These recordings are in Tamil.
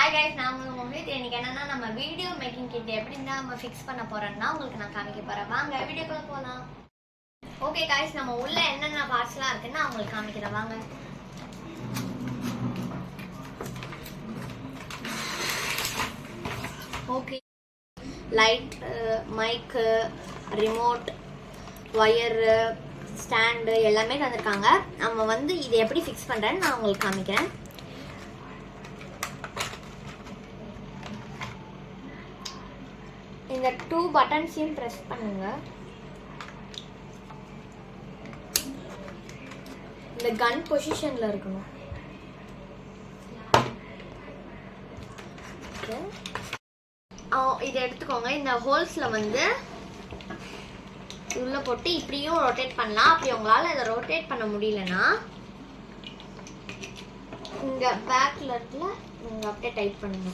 ஹாய் கைஸ், நான் உங்கள் மோஹித். இன்னைக்கு என்னன்னா நம்ம வீடியோ மேக்கிங் கிட் எப்படி நம்ம ஃபிக்ஸ் பண்ண போறோம்னா உங்களுக்கு நான் காமிக்க போறேன். வாங்க வீடியோக்குள்ள போகலாம். ஓகே கைஸ், நம்ம உள்ள என்னென்ன பார்ட்ஸ்லாம் இருக்குன்னு நான் உங்களுக்கு காமிக்கிறேன். வாங்க. ஓகே, லைட், மைக்கு, ரிமோட், ஒயரு, ஸ்டாண்டு எல்லாமே தந்திருக்காங்க. நம்ம வந்து இதை எப்படி ஃபிக்ஸ் பண்ணுறேன்னு நான் உங்களுக்கு காமிக்கிறேன். இந்த 2 பட்டன்ஸையும் ப்ரெஸ் பண்ணுங்க. இந்த கன் பொசிஷன்ல இருக்கணும். இதை எடுத்துக்கோங்க. இந்த ஹோல்ஸ்ல வந்து உள்ள போட்டு இப்படியும் ரொட்டேட் பண்ணலாம். அப்படி உங்களால இதை ரொட்டேட் பண்ண முடியலன்னா இங்க பேக்ல இருக்குல்ல, நீங்க அப்படியே டைட் பண்ணுங்க.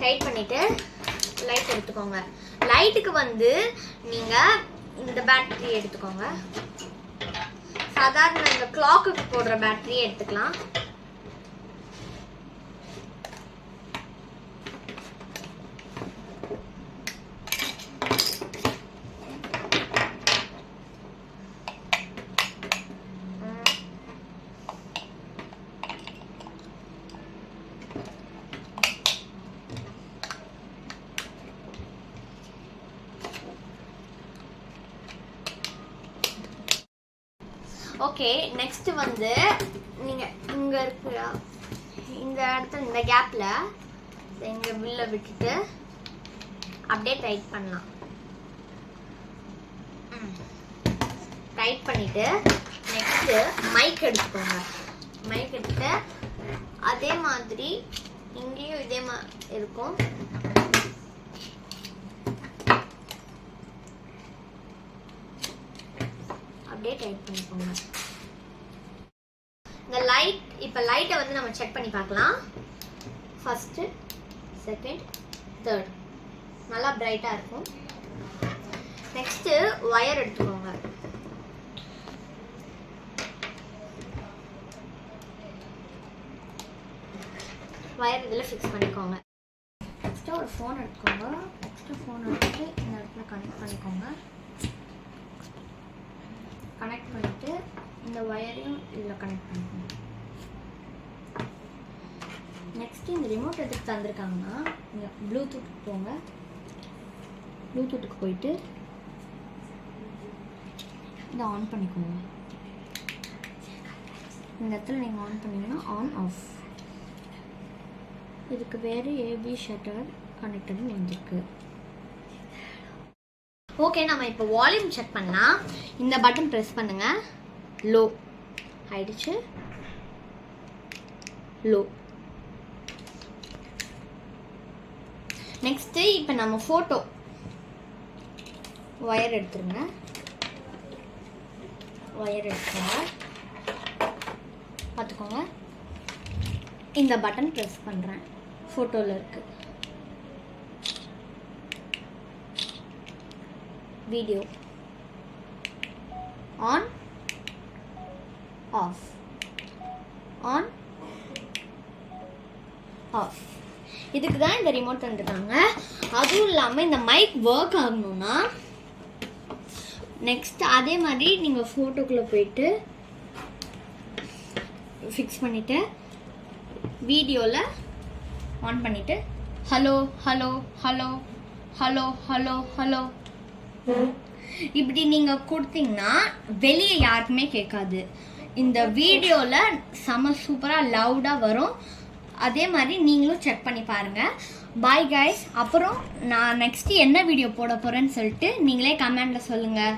டைட் பண்ணிட்டு லைட் எடுத்துக்கோங்க. லைட்டுக்கு வந்து நீங்க இந்த பேட்டரி எடுத்துக்கோங்க. சாதாரண இந்த கிளாக்குக்கு போடுற பேட்டரியை எடுத்துக்கலாம். ஓகே, நெக்ஸ்ட் வந்து நீங்க இங்க இருக்கிற இந்த இடத்துல இந்த கேப்ல இங்க வில்ல விட்டுட்டு அப்படியே டைட் பண்ணலாம். டைட் பண்ணிட்டு நெக்ஸ்ட் மைக் எடுத்துக்கோங்க. மைக் எடுத்துட்டு அதே மாதிரி இங்கேயும் இதே மாதிரி இருக்கும். அப்படியே டைட் பண்ணிக்கோங்க. இந்த லைட், இப்போ லைட்டை வந்து நம்ம செக் பண்ணி பார்க்கலாம். ஃபர்ஸ்ட், செகண்ட், தேர்ட் நல்லா பிரைட்டா இருக்கும். நெக்ஸ்ட் ஒயர் எடுத்துக்கோங்க. ஒயர் இதில் ஃபிக்ஸ் பண்ணிக்கோங்க. நெக்ஸ்ட் ஒரு ஃபோன் எடுத்துக்கோங்க. நெக்ஸ்ட் ஃபோன் எடுத்துட்டு இந்த இடத்துல கனெக்ட் பண்ணிக்கோங்க. கனெக்ட் பண்ணிட்டு இந்த ஒயரையும் இதில் கனெக்ட் பண்ணிக்கோங்க. நெக்ஸ்ட் இந்த ரிமோட் எதுக்கு தந்திருக்காங்கன்னா, இங்கே ப்ளூடூத்துக்கு போங்க. ப்ளூடூத்துக்கு போயிட்டு இதை ஆன் பண்ணிக்கோங்க. இந்த இடத்துல நீங்கள் ஆன் பண்ணிங்கன்னா ஆன் ஆஃப். இதுக்கு வேறு ஏபி ஷட்டர் கனெக்டடும் வந்துருக்கு. ஓகே, நம்ம இப்போ வால்யூம் செக் பண்ணலாம். இந்த பட்டன் ப்ரெஸ் பண்ணுங்க. லோ ஆயிடுச்சு. லோ. நெக்ஸ்ட் இப்போ நம்ம ஃபோட்டோ ஒயர் எடுத்துருங்க. ஒயர் எடுத்துக்கோங்க. பார்த்துக்கோங்க, இந்த பட்டன் ப்ரெஸ் பண்ணுறேன். ஃபோட்டோவில் இருக்கு. Video on off, on off. இதுக்கு தான் இந்த ரிமோட் தந்துருக்காங்க. அதுவும் இல்லாமல் இந்த மைக் ஒர்க் ஆகணும்னா நெக்ஸ்ட் அதே மாதிரி நீங்கள் ஃபோட்டோக்குள்ளே போயிட்டு ஃபிக்ஸ் பண்ணிவிட்டு வீடியோவில் ஆன் பண்ணிவிட்டு hello hello hello hello hello hello இப்படி நீங்கள் கொடுத்தீங்கன்னா வெளியே யாருக்குமே கேட்காது. இந்த வீடியோவில் செம சூப்பராக லவுடாக வரும். அதே மாதிரி நீங்களும் செக் பண்ணி பாருங்கள். Bye guys. அப்புறம் நான் நெக்ஸ்ட் என்ன வீடியோ போட போகிறேன்னு சொல்லிட்டு நீங்களே கமெண்டில் சொல்லுங்கள்.